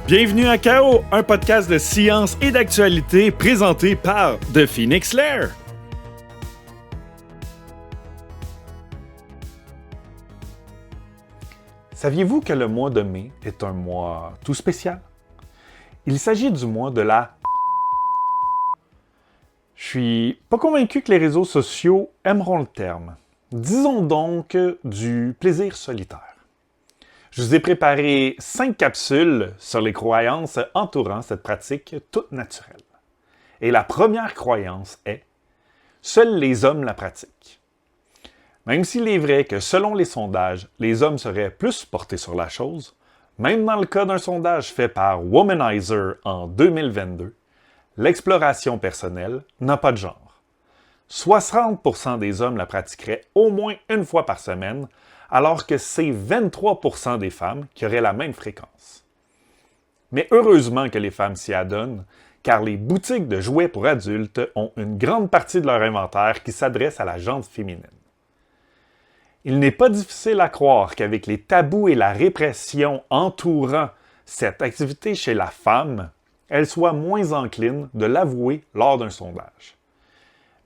Bienvenue à KO, un podcast de science et d'actualité présenté par The Phoenix Lair. Saviez-vous que le mois de mai est un mois tout spécial? Il s'agit du mois de la... Je suis pas convaincu que les réseaux sociaux aimeront le terme. Disons donc du plaisir solitaire. Je vous ai préparé 5 capsules sur les croyances entourant cette pratique toute naturelle. Et la première croyance est « Seuls les hommes la pratiquent ». Même s'il est vrai que selon les sondages, les hommes seraient plus portés sur la chose, même dans le cas d'un sondage fait par Womanizer en 2022, l'exploration personnelle n'a pas de genre. 60% des hommes la pratiqueraient au moins une fois par semaine, alors que c'est 23% des femmes qui auraient la même fréquence. Mais heureusement que les femmes s'y adonnent, car les boutiques de jouets pour adultes ont une grande partie de leur inventaire qui s'adresse à la gente féminine. Il n'est pas difficile à croire qu'avec les tabous et la répression entourant cette activité chez la femme, elle soit moins encline de l'avouer lors d'un sondage.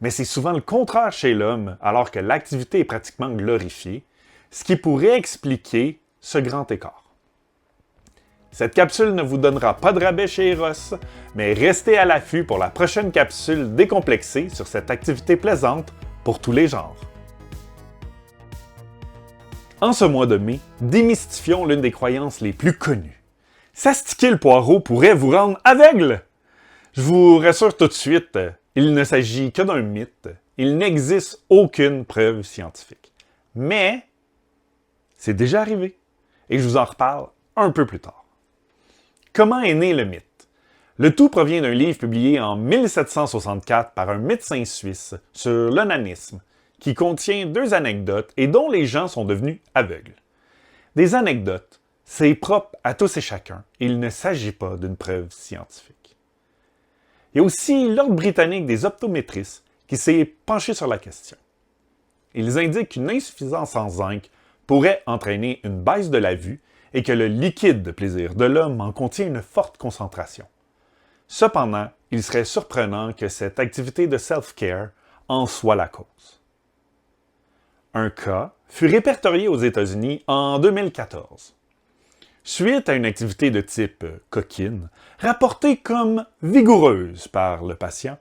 Mais c'est souvent le contraire chez l'homme, alors que l'activité est pratiquement glorifiée, ce qui pourrait expliquer ce grand écart. Cette capsule ne vous donnera pas de rabais chez Eros, mais restez à l'affût pour la prochaine capsule décomplexée sur cette activité plaisante pour tous les genres. En ce mois de mai, démystifions l'une des croyances les plus connues. S'astiquer le poireau pourrait vous rendre aveugle! Je vous rassure tout de suite, il ne s'agit que d'un mythe. Il n'existe aucune preuve scientifique. Mais c'est déjà arrivé, et je vous en reparle un peu plus tard. Comment est né le mythe? Le tout provient d'un livre publié en 1764 par un médecin suisse sur l'onanisme, qui contient 2 anecdotes et dont les gens sont devenus aveugles. Des anecdotes, c'est propre à tous et chacun, et il ne s'agit pas d'une preuve scientifique. Il y a aussi l'Ordre britannique des optométristes qui s'est penché sur la question. Ils indiquent qu'une insuffisance en zinc pourrait entraîner une baisse de la vue et que le liquide de plaisir de l'homme en contient une forte concentration. Cependant, il serait surprenant que cette activité de self-care en soit la cause. Un cas fut répertorié aux États-Unis en 2014. Suite à une activité de type coquine, rapportée comme vigoureuse par le patient,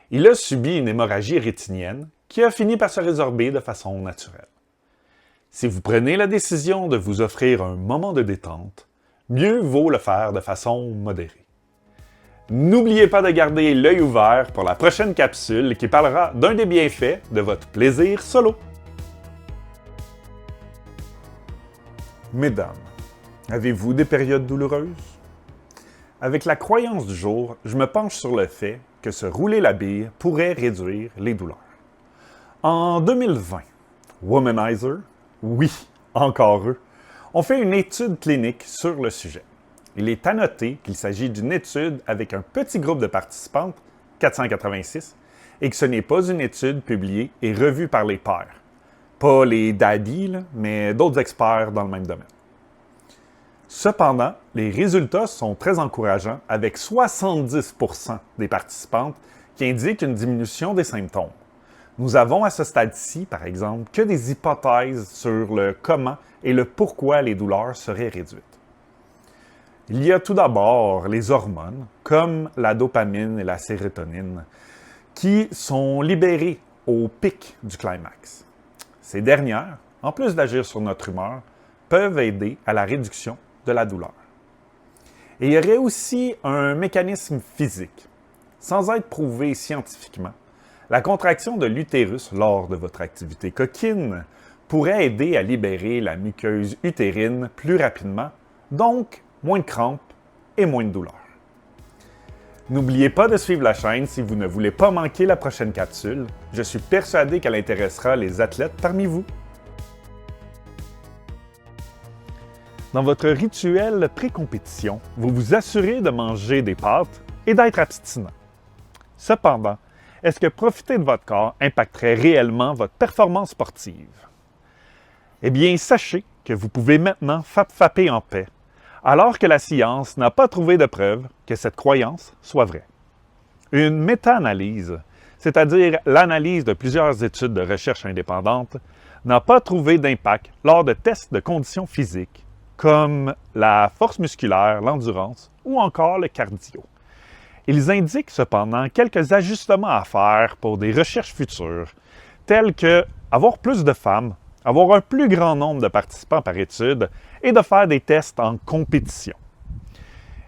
il a subi une hémorragie rétinienne qui a fini par se résorber de façon naturelle. Si vous prenez la décision de vous offrir un moment de détente, mieux vaut le faire de façon modérée. N'oubliez pas de garder l'œil ouvert pour la prochaine capsule qui parlera d'un des bienfaits de votre plaisir solo. Mesdames, avez-vous des périodes douloureuses? Avec la croyance du jour, je me penche sur le fait que se rouler la bille pourrait réduire les douleurs. En 2020, Womanizer, oui, encore eux, ont fait une étude clinique sur le sujet. Il est à noter qu'il s'agit d'une étude avec un petit groupe de participantes, 486, et que ce n'est pas une étude publiée et revue par les pairs. Pas les daddies, mais d'autres experts dans le même domaine. Cependant, les résultats sont très encourageants avec 70% des participantes qui indiquent une diminution des symptômes. Nous avons à ce stade-ci, par exemple, que des hypothèses sur le comment et le pourquoi les douleurs seraient réduites. Il y a tout d'abord les hormones, comme la dopamine et la sérotonine, qui sont libérées au pic du climax. Ces dernières, en plus d'agir sur notre humeur, peuvent aider à la réduction de la douleur. Et il y aurait aussi un mécanisme physique. Sans être prouvé scientifiquement, la contraction de l'utérus lors de votre activité coquine pourrait aider à libérer la muqueuse utérine plus rapidement, donc moins de crampes et moins de douleurs. N'oubliez pas de suivre la chaîne si vous ne voulez pas manquer la prochaine capsule. Je suis persuadé qu'elle intéressera les athlètes parmi vous. Dans votre rituel pré-compétition, vous vous assurez de manger des pâtes et d'être abstinent. Cependant, est-ce que profiter de votre corps impacterait réellement votre performance sportive? Eh bien, sachez que vous pouvez maintenant fapper en paix alors que la science n'a pas trouvé de preuve que cette croyance soit vraie. Une méta-analyse, c'est-à-dire l'analyse de plusieurs études de recherche indépendantes, n'a pas trouvé d'impact lors de tests de conditions physiques comme la force musculaire, l'endurance ou encore le cardio. Ils indiquent cependant quelques ajustements à faire pour des recherches futures, tels que avoir plus de femmes, avoir un plus grand nombre de participants par étude et de faire des tests en compétition.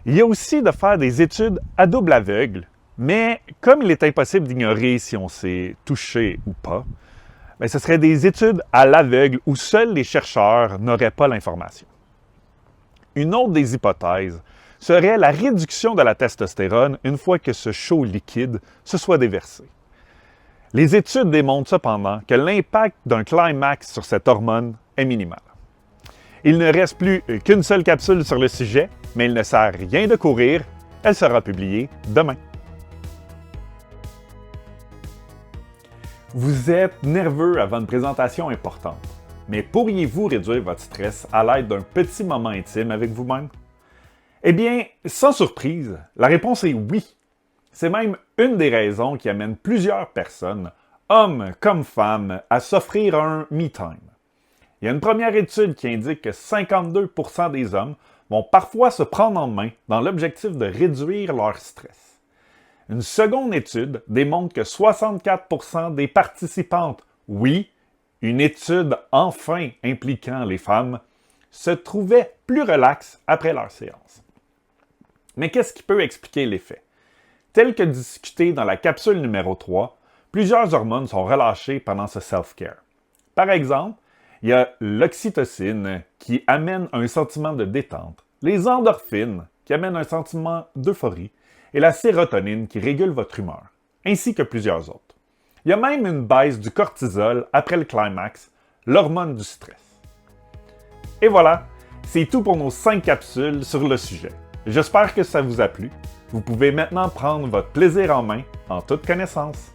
Il y a aussi de faire des études à double aveugle, mais comme il est impossible d'ignorer si on s'est touché ou pas, ce serait des études à l'aveugle où seuls les chercheurs n'auraient pas l'information. Une autre des hypothèses serait la réduction de la testostérone une fois que ce chaud liquide se soit déversé. Les études démontrent cependant que l'impact d'un climax sur cette hormone est minimal. Il ne reste plus qu'une seule capsule sur le sujet, mais il ne sert à rien de courir. Elle sera publiée demain. Vous êtes nerveux avant une présentation importante, mais pourriez-vous réduire votre stress à l'aide d'un petit moment intime avec vous-même? Eh bien, sans surprise, la réponse est oui. C'est même une des raisons qui amène plusieurs personnes, hommes comme femmes, à s'offrir un me-time. Il y a une première étude qui indique que 52% des hommes vont parfois se prendre en main dans l'objectif de réduire leur stress. Une seconde étude démontre que 64% des participantes, oui, une étude enfin impliquant les femmes, se trouvaient plus relaxes après leur séance. Mais qu'est-ce qui peut expliquer l'effet? Tel que discuté dans la capsule numéro 3, plusieurs hormones sont relâchées pendant ce self-care. Par exemple, il y a l'oxytocine qui amène un sentiment de détente, les endorphines qui amènent un sentiment d'euphorie et la sérotonine qui régule votre humeur, ainsi que plusieurs autres. Il y a même une baisse du cortisol après le climax, l'hormone du stress. Et voilà, c'est tout pour nos 5 capsules sur le sujet. J'espère que ça vous a plu. Vous pouvez maintenant prendre votre plaisir en main en toute connaissance.